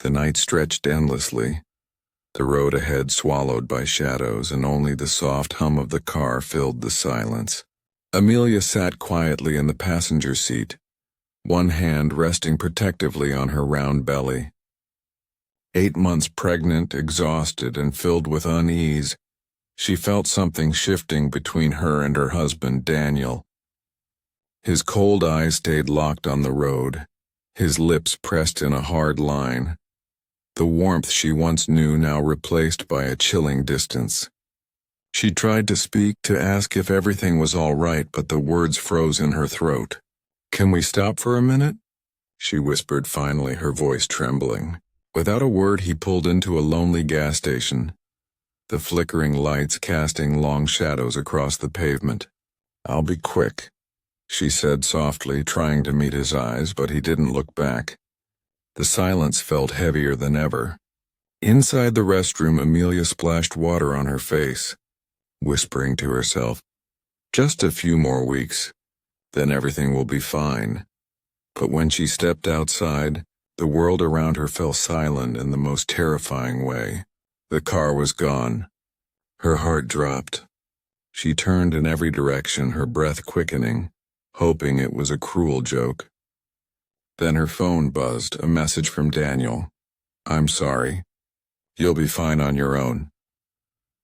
The night stretched endlessly, the road ahead swallowed by shadows, and only the soft hum of the car filled the silence. Amelia sat quietly in the passenger seat, one hand resting protectively on her round belly. 8 months pregnant, exhausted, and filled with unease, she felt something shifting between her and her husband, Daniel. His cold eyes stayed locked on the road, his lips pressed in a hard line. The warmth she once knew now replaced by a chilling distance. She tried to speak, to ask if everything was all right, but the words froze in her throat. "Can we stop for a minute?" she whispered finally, her voice trembling. Without a word, he pulled into a lonely gas station, the flickering lights casting long shadows across the pavement. "I'll be quick," she said softly, trying to meet his eyes, but he didn't look back. The silence felt heavier than ever. Inside the restroom, Amelia splashed water on her face, whispering to herself, "Just a few more weeks, then everything will be fine." But when she stepped outside, the world around her fell silent in the most terrifying way. The car was gone. Her heart dropped. She turned in every direction, her breath quickening, hoping it was a cruel joke. Then her phone buzzed, a message from Daniel. "I'm sorry. You'll be fine on your own."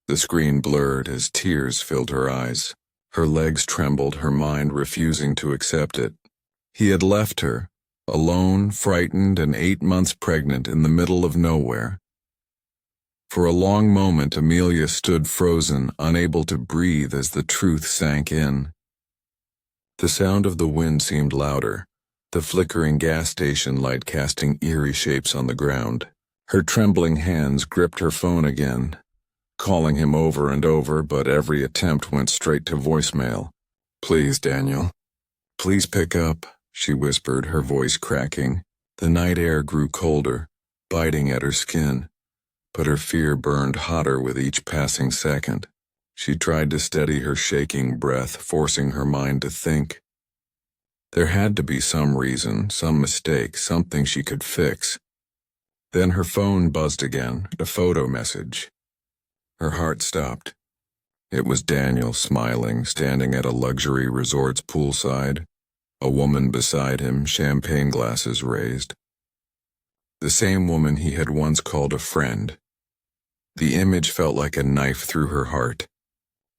The screen blurred as tears filled her eyes. Her legs trembled, her mind refusing to accept it. He had left her, alone, frightened, and 8 months pregnant in the middle of nowhere. For a long moment, Amelia stood frozen, unable to breathe as the truth sank in. The sound of the wind seemed louder, the flickering gas station light casting eerie shapes on the ground. Her trembling hands gripped her phone again, calling him over and over, but every attempt went straight to voicemail. "Please, Daniel. Please pick up," she whispered, her voice cracking. The night air grew colder, biting at her skin, but her fear burned hotter with each passing second. She tried to steady her shaking breath, forcing her mind to think. There had to be some reason, some mistake, something she could fix. Then her phone buzzed again, a photo message. Her heart stopped. It was Daniel, smiling, standing at a luxury resort's poolside, a woman beside him, champagne glasses raised. The same woman he had once called a friend. The image felt like a knife through her heart.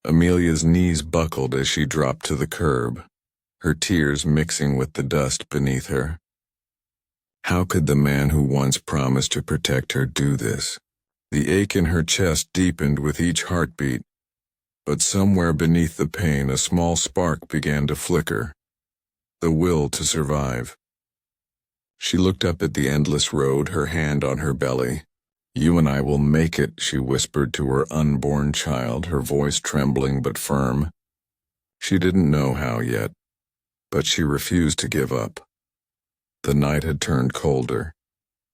Amelia's knees buckled as she dropped to the curb, her tears mixing with the dust beneath her. How could the man who once promised to protect her do this? The ache in her chest deepened with each heartbeat, but somewhere beneath the pain a small spark began to flicker, the will to survive. She looked up at the endless road, her hand on her belly. "You and I will make it," she whispered to her unborn child, her voice trembling but firm. She didn't know how yet, but she refused to give up. The night had turned colder,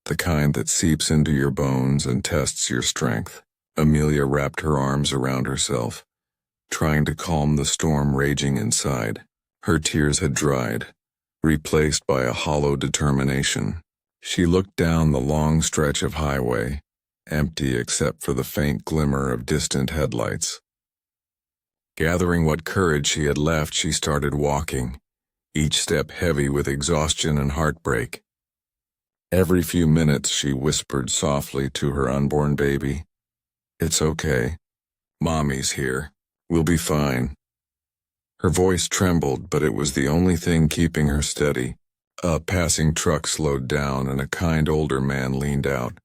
the kind that seeps into your bones and tests your strength. Amelia wrapped her arms around herself, trying to calm the storm raging inside. Her tears had dried, replaced by a hollow determination. She looked down the long stretch of highway, empty except for the faint glimmer of distant headlights. Gathering what courage she had left, she started walking, each step heavy with exhaustion and heartbreak. Every few minutes she whispered softly to her unborn baby, "It's okay. Mommy's here. We'll be fine." Her voice trembled, but it was the only thing keeping her steady. A passing truck slowed down and a kind older man leaned out,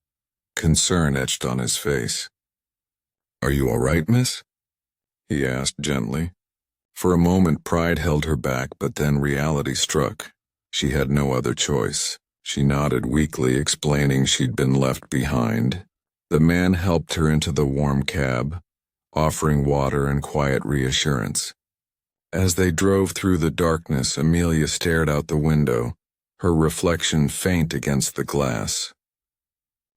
concern etched on his face. "Are you all right, miss?" he asked gently. For a moment pride held her back, but then reality struck. She had no other choice. She nodded weakly, explaining she'd been left behind. The man helped her into the warm cab, offering water and quiet reassurance. As they drove through the darkness, Amelia stared out the window, her reflection faint against the glass.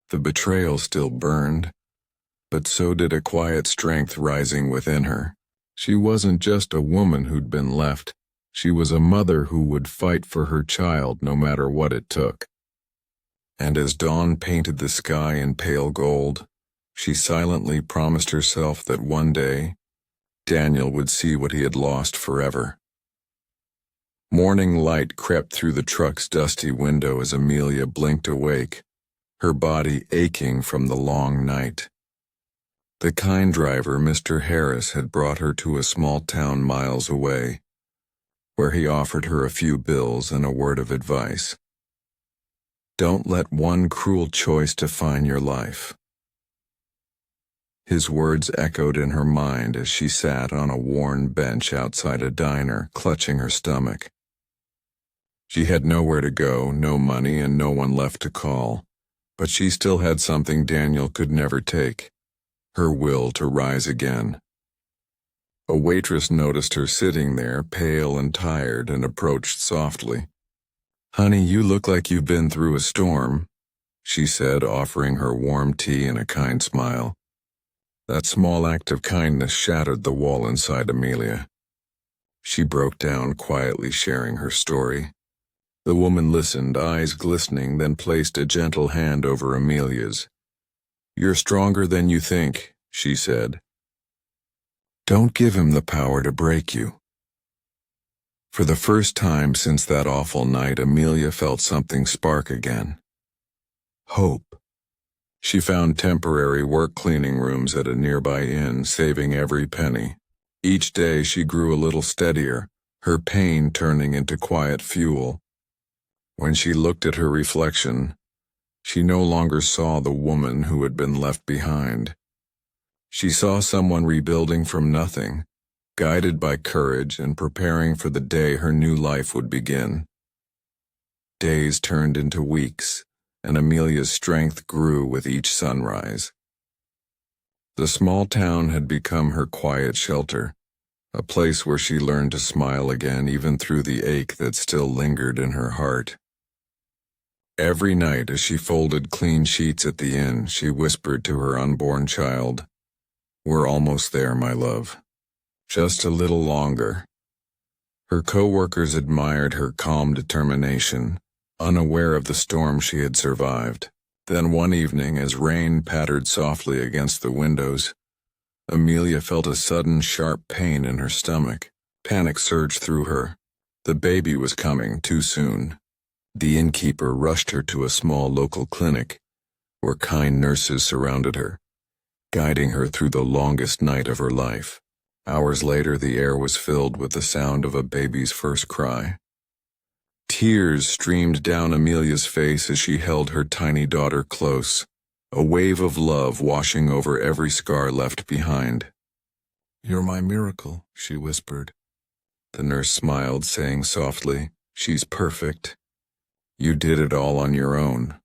The betrayal still burned, but so did a quiet strength rising within her. She wasn't just a woman who'd been left. She was a mother who would fight for her child no matter what it took. And as dawn painted the sky in pale gold, she silently promised herself that one day, Daniel would see what he had lost forever. Morning light crept through the truck's dusty window as Amelia blinked awake, her body aching from the long night. The kind driver, Mr. Harris, had brought her to a small town miles away, where he offered her a few bills and a word of advice. Don't let one cruel choice define your life. His words echoed in her mind as she sat on a worn bench outside a diner, clutching her stomach. She had nowhere to go, no money, and no one left to call, but she still had something Daniel could never take, her will to rise again. A waitress noticed her sitting there, pale and tired, and approached softly. "Honey, you look like you've been through a storm," she said, offering her warm tea and a kind smile. That small act of kindness shattered the wall inside Amelia. She broke down, quietly sharing her story. The woman listened, eyes glistening, then placed a gentle hand over Amelia's. "You're stronger than you think," she said. "Don't give him the power to break you." For the first time since that awful night, Amelia felt something spark again. Hope. She found temporary work cleaning rooms at a nearby inn, saving every penny. Each day she grew a little steadier, her pain turning into quiet fuel. When she looked at her reflection, she no longer saw the woman who had been left behind. She saw someone rebuilding from nothing, guided by courage and preparing for the day her new life would begin. Days turned into weeks, and Amelia's strength grew with each sunrise. The small town had become her quiet shelter, a place where she learned to smile again even through the ache that still lingered in her heart. Every night as she folded clean sheets at the inn, she whispered to her unborn child, "We're almost there, my love. Just a little longer." Her co-workers admired her calm determination, unaware of the storm she had survived. Then one evening, as rain pattered softly against the windows, Amelia felt a sudden sharp pain in her stomach. Panic surged through her. The baby was coming too soon. The innkeeper rushed her to a small local clinic, where kind nurses surrounded her, guiding her through the longest night of her life. Hours later, the air was filled with the sound of a baby's first cry. Tears streamed down Amelia's face as she held her tiny daughter close, a wave of love washing over every scar left behind. "You're my miracle," she whispered. The nurse smiled, saying softly, "She's perfect. You did it all on your own."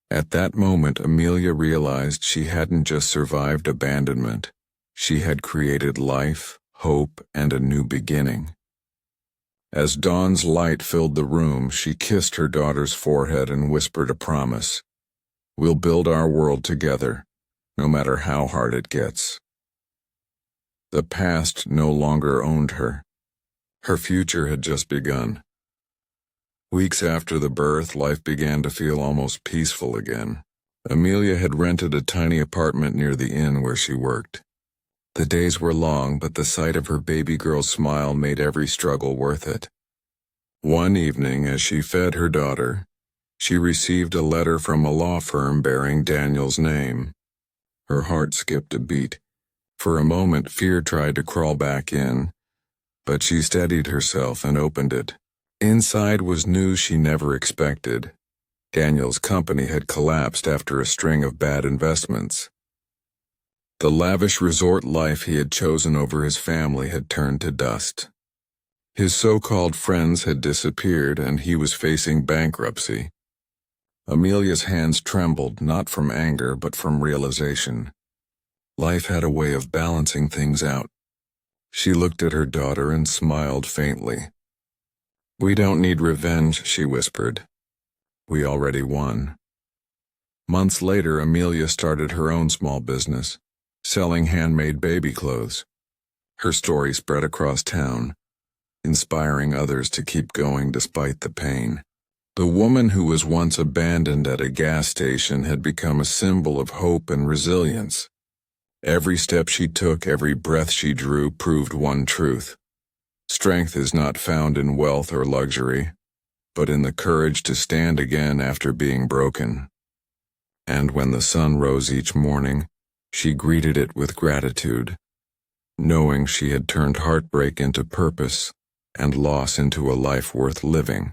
At that moment, Amelia realized she hadn't just survived abandonment. She had created life, hope, and a new beginning. As dawn's light filled the room, she kissed her daughter's forehead and whispered a promise. "We'll build our world together, no matter how hard it gets." The past no longer owned her. Her future had just begun. Weeks after the birth, life began to feel almost peaceful again. Amelia had rented a tiny apartment near the inn where she worked. The days were long, but the sight of her baby girl's smile made every struggle worth it. One evening, as she fed her daughter, she received a letter from a law firm bearing Daniel's name. Her heart skipped a beat. For a moment, fear tried to crawl back in, but she steadied herself and opened it. Inside was news she never expected. Daniel's company had collapsed after a string of bad investments. The lavish resort life he had chosen over his family had turned to dust. His so-called friends had disappeared, and he was facing bankruptcy. Amelia's hands trembled, not from anger, but from realization. Life had a way of balancing things out. She looked at her daughter and smiled faintly. "We don't need revenge," she whispered. "We already won." Months later, Amelia started her own small business, selling handmade baby clothes. Her story spread across town, inspiring others to keep going despite the pain. The woman who was once abandoned at a gas station had become a symbol of hope and resilience. Every step she took, every breath she drew proved one truth. Strength is not found in wealth or luxury, but in the courage to stand again after being broken. And when the sun rose each morning, she greeted it with gratitude, knowing she had turned heartbreak into purpose and loss into a life worth living.